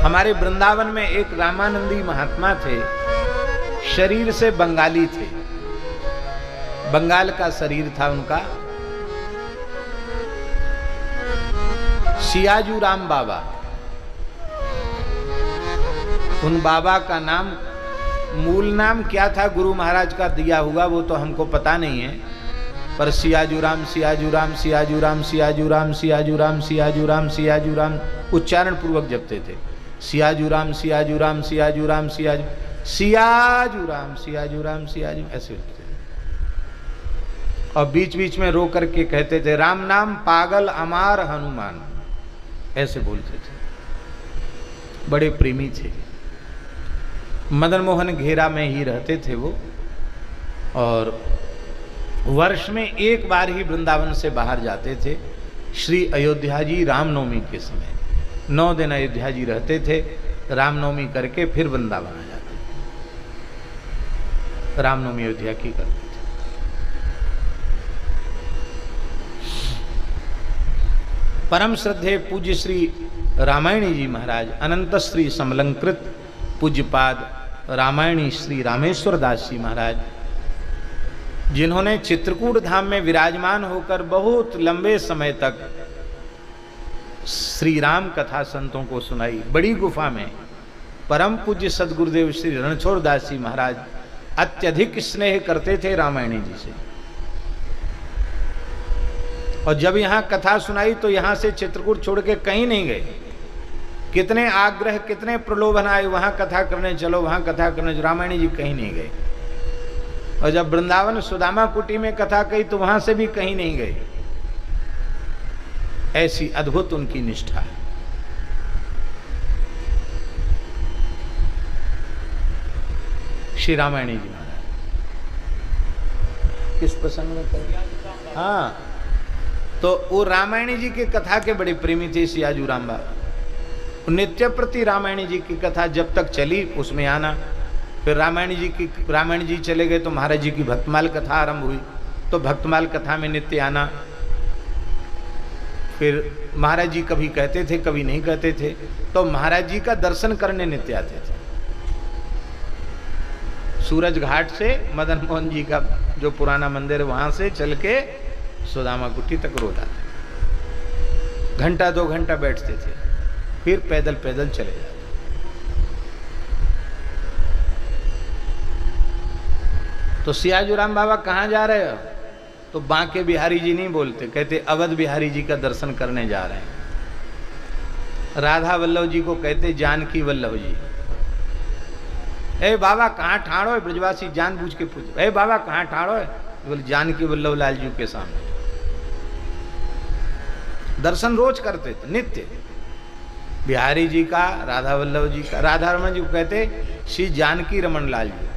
हमारे वृंदावन में एक रामानंदी महात्मा थे, शरीर से बंगाली थे, बंगाल का शरीर था उनका। सियाजू राम बाबा, उन बाबा का नाम, मूल नाम क्या था गुरु महाराज का दिया हुआ वो तो हमको पता नहीं है, पर सियाजू राम सियाजू राम सियाजू राम सियाजू राम सियाजू राम सियाजू राम सियाजू राम उच्चारण पूर्वक जपते थे। सियाजू राम सियाजू राम सियाजू राम सियाजू सियाजू राम सियाजू राम सियाजू ऐसे होते थे। और बीच बीच में रो करके कहते थे राम नाम पागल अमार हनुमान, ऐसे बोलते थे। बड़े प्रेमी थे। मदन मोहन घेरा में ही रहते थे वो, और वर्ष में एक बार ही वृंदावन से बाहर जाते थे। श्री अयोध्या जी रामनवमी के समय 9 दिन अयोध्या जी रहते थे, रामनवमी करके फिर वृंदावन आ जाते थे। रामनवमी अयोध्या की करते थे। परम श्रद्धेय पूज्य श्री रामायणी जी महाराज, अनंत श्री समलंकृत पूज्यपाद रामायणी श्री रामेश्वर दास जी महाराज, जिन्होंने चित्रकूट धाम में विराजमान होकर बहुत लंबे समय तक श्री राम कथा संतों को सुनाई। बड़ी गुफा में परम पूज्य सदगुरुदेव श्री रणछोड़ दास जी महाराज अत्यधिक स्नेह करते थे रामायणी जी से, और जब यहाँ कथा सुनाई तो यहाँ से चित्रकूट छोड़ के कहीं नहीं गए। कितने आग्रह, कितने प्रलोभन आए, वहाँ कथा करने चलो, वहाँ कथा करने चलो, रामायणी जी कहीं नहीं गए। और जब वृंदावन सुदामा कुटी में कथा कही तो वहाँ से भी कहीं नहीं गए। ऐसी अद्भुत उनकी निष्ठा है। श्री रामायणी जी महाराज किस प्रसंग में करें? हाँ, तो वो रामायणी जी की कथा के बड़े प्रेमी थे सियाजू राम बाबा। नित्य प्रति रामायणी जी की कथा जब तक चली उसमें आना। फिर रामायण जी चले गए तो महाराज जी की भक्तमाल कथा आरंभ हुई, तो भक्तमाल कथा में नित्य आना। फिर महाराज जी कभी कहते थे कभी नहीं कहते थे, तो महाराज जी का दर्शन करने नित्य आते थे। सूरज घाट से मदन मोहन जी का जो पुराना मंदिर है वहां से चल के सुदामा कुटी तक रोज आते, घंटा 2 घंटा बैठते थे, फिर पैदल पैदल चले जाते। तो सियाजू राम बाबा कहाँ जा रहे हो? तो बांके बिहारी जी नहीं बोलते, कहते अवध बिहारी जी का दर्शन करने जा रहे हैं। राधा वल्लभ जी को कहते जानकी वल्लभ जी। ए बाबा कहाँ ठाड़ो है? ब्रजवासी जानबूझ के पूछे, ए बाबा कहाँ ठाड़ो है? बोले जानकी वल्लभ लाल जी के सामने। दर्शन रोज करते थे नित्य, बिहारी जी का, राधा वल्लभ जी का। राधा रमन जी को कहते श्री जानकी रमन लाल जी,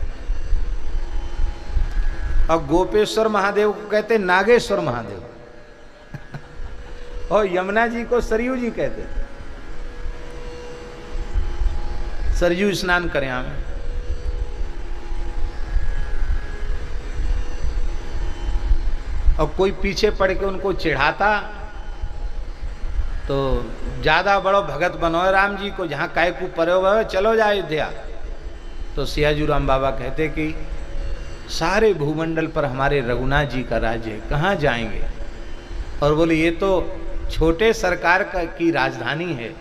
और गोपेश्वर महादेव को कहते नागेश्वर महादेव, और यमुना जी को सरयू जी कहते। सरयू स्नान करें हमें। और कोई पीछे पड़ के उनको चिढ़ाता तो ज्यादा बड़ो भगत बनो राम जी को, जहां कायकू परे हुआ चलो जा अयोध्या। तो सियाजू राम बाबा कहते कि सारे भूमंडल पर हमारे रघुनाथ जी का राज्य है, कहाँ जाएंगे? और बोले ये तो छोटे सरकार की राजधानी है।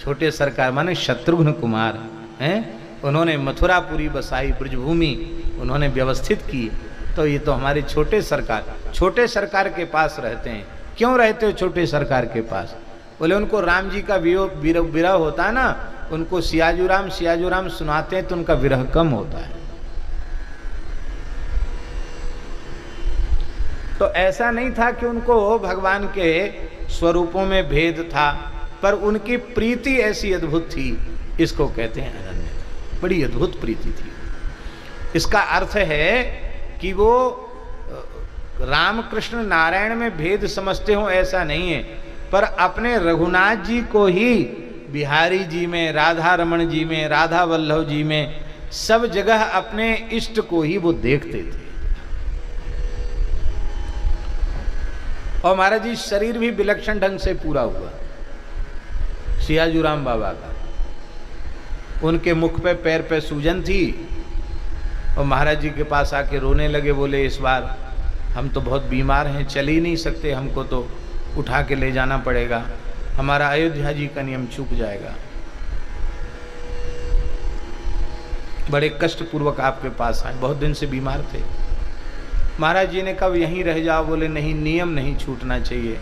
छोटे सरकार माने शत्रुघ्न कुमार हैं, उन्होंने मथुरापुरी बसाई, ब्रजभूमि उन्होंने व्यवस्थित की। तो ये तो हमारे छोटे सरकार के पास रहते हैं। क्यों रहते हो छोटे सरकार के पास? बोले उनको राम जी का विरह होता है ना, उनको सियाजू राम सुनाते हैं तो उनका विरह कम होता है। तो ऐसा नहीं था कि उनको भगवान के स्वरूपों में भेद था, पर उनकी प्रीति ऐसी अद्भुत थी, इसको कहते हैं अनन्य। बड़ी अद्भुत प्रीति थी। इसका अर्थ है कि वो रामकृष्ण नारायण में भेद समझते हो ऐसा नहीं है, पर अपने रघुनाथ जी को ही बिहारी जी में, राधा रमन जी में, राधा वल्लभ जी में, सब जगह अपने इष्ट को ही वो देखते थे। और महाराज जी शरीर भी विलक्षण ढंग से पूरा हुआ सियाजू राम बाबा का। उनके मुख पे पैर पे सूजन थी और महाराज जी के पास आके रोने लगे। बोले इस बार हम तो बहुत बीमार हैं, चल ही नहीं सकते, हमको तो उठा के ले जाना पड़ेगा, हमारा अयोध्या जी का नियम चूक जाएगा। बड़े कष्ट पूर्वक आपके पास आए, बहुत दिन से बीमार थे। महाराज जी ने कब यहीं रह जाओ। बोले नहीं, नियम नहीं छूटना चाहिए।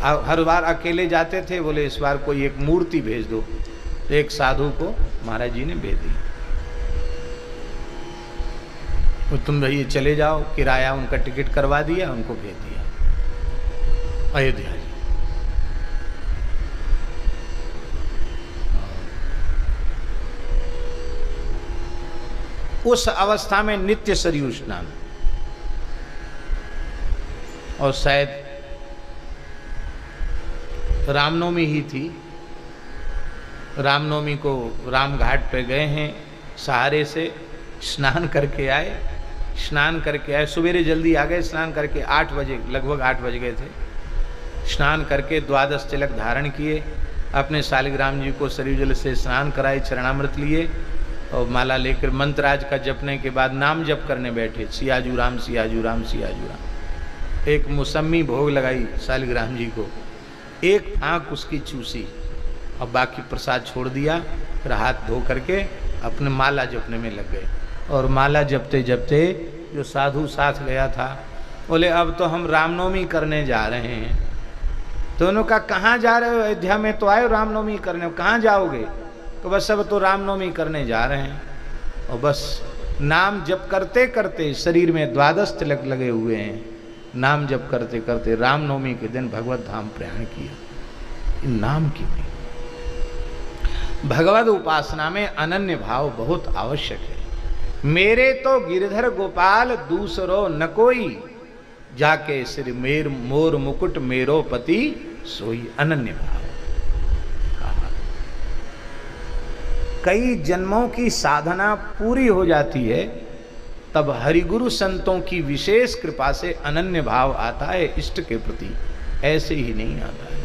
हर बार अकेले जाते थे। बोले इस बार कोई एक मूर्ति भेज दो। तो एक साधु को महाराज जी ने भेज दी। तो तुम भैया चले जाओ, किराया उनका टिकट करवा दिया, उनको भेज दिया अयोध्या जी। उस अवस्था में नित्य सरयू स्नान, और शायद रामनवमी ही थी। रामनवमी को राम घाट पे गए हैं, सहारे से स्नान करके आए। स्नान करके आए, सवेरे जल्दी आ गए, स्नान करके 8 बजे, लगभग 8 बज गए थे। स्नान करके द्वादश तिलक धारण किए, अपने शालिग्राम जी को सरयू जल से स्नान कराए, चरणामृत लिए और माला लेकर मंत्राज का जपने के बाद नाम जप करने बैठे। सियाजू राम सियाजू राम सियाजू राम। एक मौसमी भोग लगाई शालिग्राम जी को, एक आँख उसकी चूसी और बाकी प्रसाद छोड़ दिया। फिर हाथ धो करके अपने माला जपने में लग गए। और माला जपते जपते जो साधु साथ गया था बोले अब तो हम रामनवमी करने जा रहे हैं। तो उन्होंने कहा कहाँ जा रहे हो? अयोध्या में तो आए रामनवमी करने, कहाँ जाओगे? तो बस अब तो रामनवमी करने जा रहे हैं। और बस नाम जप करते करते शरीर में द्वादश तिलक लगे हुए हैं। नाम जप करते करते रामनवमी के दिन भगवत धाम प्रयाण किया। नाम की भगवत उपासना में अनन्य भाव बहुत आवश्यक है। मेरे तो गिरधर गोपाल दूसरो न कोई, जाके सिर मेर मोर मुकुट मेरो पति सोई। अनन्य भाव। कई जन्मों की साधना पूरी हो जाती है, तब हरिगुरु संतों की विशेष कृपा से अनन्य भाव आता है इष्ट के प्रति, ऐसे ही नहीं आता है।